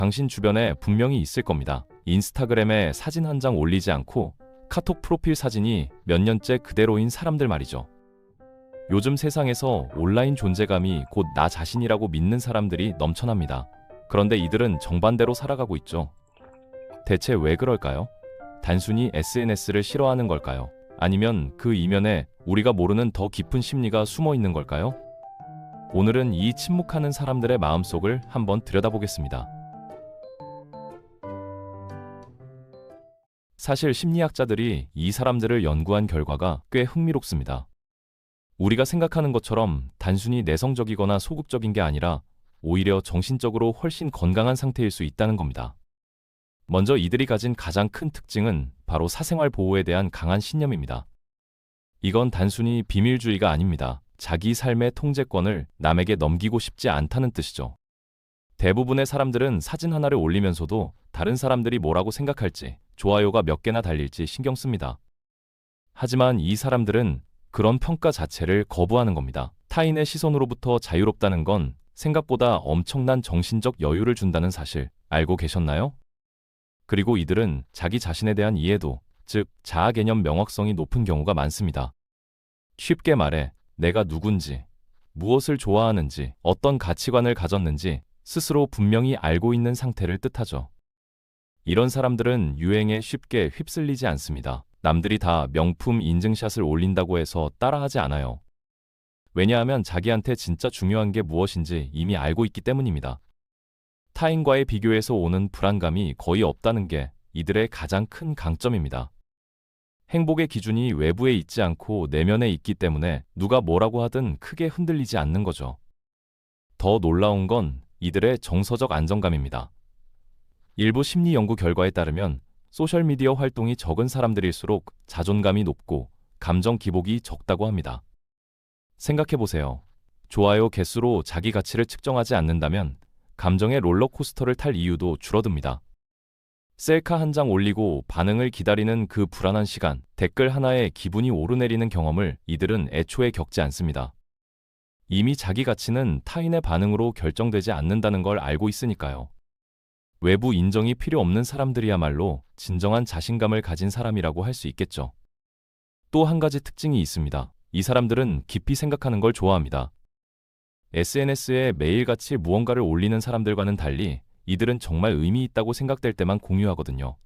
당신 주변에 분명히 있을 겁니다. 인스타그램에 사진 한 장 올리지 않고 카톡 프로필 사진이 몇 년째 그대로인 사람들 말이죠. 요즘 세상에서 온라인 존재감이 곧 나 자신이라고 믿는 사람들이 넘쳐납니다. 그런데 이들은 정반대로 살아가고 있죠. 대체 왜 그럴까요? 단순히 SNS를 싫어하는 걸까요? 아니면 그 이면에 우리가 모르는 더 깊은 심리가 숨어 있는 걸까요? 오늘은 이 침묵하는 사람들의 마음속을 한번 들여다보겠습니다. 사실 심리학자들이 이 사람들을 연구한 결과가 꽤 흥미롭습니다. 우리가 생각하는 것처럼 단순히 내성적이거나 소극적인 게 아니라 오히려 정신적으로 훨씬 건강한 상태일 수 있다는 겁니다. 먼저 이들이 가진 가장 큰 특징은 바로 사생활 보호에 대한 강한 신념입니다. 이건 단순히 비밀주의가 아닙니다. 자기 삶의 통제권을 남에게 넘기고 싶지 않다는 뜻이죠. 대부분의 사람들은 사진 하나를 올리면서도 다른 사람들이 뭐라고 생각할지, 좋아요가 몇 개나 달릴지 신경 씁니다. 하지만 이 사람들은 그런 평가 자체를 거부하는 겁니다. 타인의 시선으로부터 자유롭다는 건 생각보다 엄청난 정신적 여유를 준다는 사실 알고 계셨나요? 그리고 이들은 자기 자신에 대한 이해도, 즉 자아 개념 명확성이 높은 경우가 많습니다. 쉽게 말해 내가 누군지, 무엇을 좋아하는지, 어떤 가치관을 가졌는지 스스로 분명히 알고 있는 상태를 뜻하죠. 이런 사람들은 유행에 쉽게 휩쓸리지 않습니다. 남들이 다 명품 인증샷을 올린다고 해서 따라하지 않아요. 왜냐하면 자기한테 진짜 중요한 게 무엇인지 이미 알고 있기 때문입니다. 타인과의 비교에서 오는 불안감이 거의 없다는 게 이들의 가장 큰 강점입니다. 행복의 기준이 외부에 있지 않고 내면에 있기 때문에 누가 뭐라고 하든 크게 흔들리지 않는 거죠. 더 놀라운 건 이들의 정서적 안정감입니다. 일부 심리 연구 결과에 따르면 소셜미디어 활동이 적은 사람들일수록 자존감이 높고 감정 기복이 적다고 합니다. 생각해보세요. 좋아요 개수로 자기 가치를 측정하지 않는다면 감정의 롤러코스터를 탈 이유도 줄어듭니다. 셀카 한 장 올리고 반응을 기다리는 그 불안한 시간, 댓글 하나에 기분이 오르내리는 경험을 이들은 애초에 겪지 않습니다. 이미 자기 가치는 타인의 반응으로 결정되지 않는다는 걸 알고 있으니까요. 외부 인정이 필요 없는 사람들이야말로 진정한 자신감을 가진 사람이라고 할 수 있겠죠. 또 한 가지 특징이 있습니다. 이 사람들은 깊이 생각하는 걸 좋아합니다. SNS에 매일같이 무언가를 올리는 사람들과는 달리 이들은 정말 의미 있다고 생각될 때만 공유하거든요.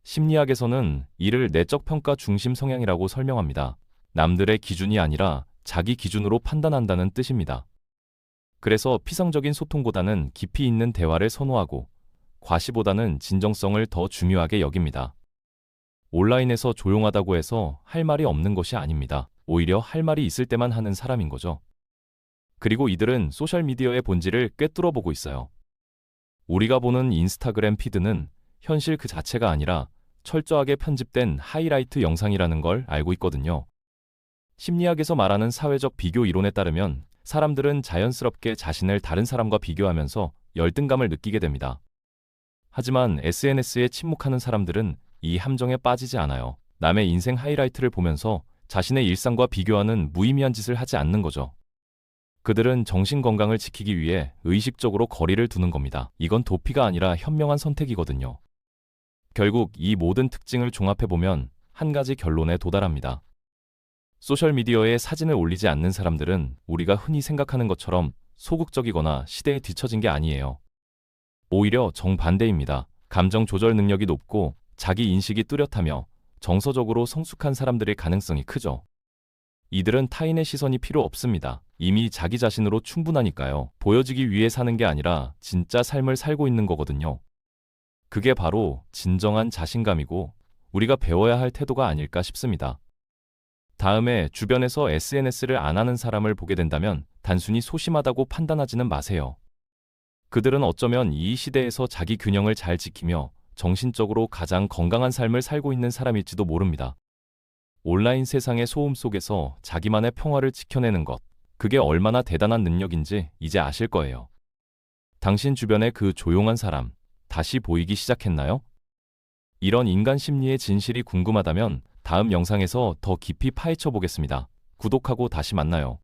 심리학에서는 이를 내적 평가 중심 성향이라고 설명합니다. 남들의 기준이 아니라 자기 기준으로 판단한다는 뜻입니다. 그래서 피상적인 소통보다는 깊이 있는 대화를 선호하고 과시보다는 진정성을 더 중요하게 여깁니다. 온라인에서 조용하다고 해서 할 말이 없는 것이 아닙니다. 오히려 할 말이 있을 때만 하는 사람인 거죠. 그리고 이들은 소셜미디어의 본질을 꿰뚫어보고 있어요. 우리가 보는 인스타그램 피드는 현실 그 자체가 아니라 철저하게 편집된 하이라이트 영상이라는 걸 알고 있거든요. 심리학에서 말하는 사회적 비교 이론에 따르면 사람들은 자연스럽게 자신을 다른 사람과 비교하면서 열등감을 느끼게 됩니다. 하지만 SNS에 침묵하는 사람들은 이 함정에 빠지지 않아요. 남의 인생 하이라이트를 보면서 자신의 일상과 비교하는 무의미한 짓을 하지 않는 거죠. 그들은 정신 건강을 지키기 위해 의식적으로 거리를 두는 겁니다. 이건 도피가 아니라 현명한 선택이거든요. 결국 이 모든 특징을 종합해보면 한 가지 결론에 도달합니다. 소셜미디어에 사진을 올리지 않는 사람들은 우리가 흔히 생각하는 것처럼 소극적이거나 시대에 뒤처진 게 아니에요. 오히려 정반대입니다. 감정 조절 능력이 높고 자기 인식이 뚜렷하며 정서적으로 성숙한 사람들의 가능성이 크죠. 이들은 타인의 시선이 필요 없습니다. 이미 자기 자신으로 충분하니까요. 보여지기 위해 사는 게 아니라 진짜 삶을 살고 있는 거거든요. 그게 바로 진정한 자신감이고 우리가 배워야 할 태도가 아닐까 싶습니다. 다음에 주변에서 SNS를 안 하는 사람을 보게 된다면 단순히 소심하다고 판단하지는 마세요. 그들은 어쩌면 이 시대에서 자기 균형을 잘 지키며 정신적으로 가장 건강한 삶을 살고 있는 사람일지도 모릅니다. 온라인 세상의 소음 속에서 자기만의 평화를 지켜내는 것, 그게 얼마나 대단한 능력인지 이제 아실 거예요. 당신 주변의 그 조용한 사람, 다시 보이기 시작했나요? 이런 인간 심리의 진실이 궁금하다면 다음 영상에서 더 깊이 파헤쳐 보겠습니다. 구독하고 다시 만나요.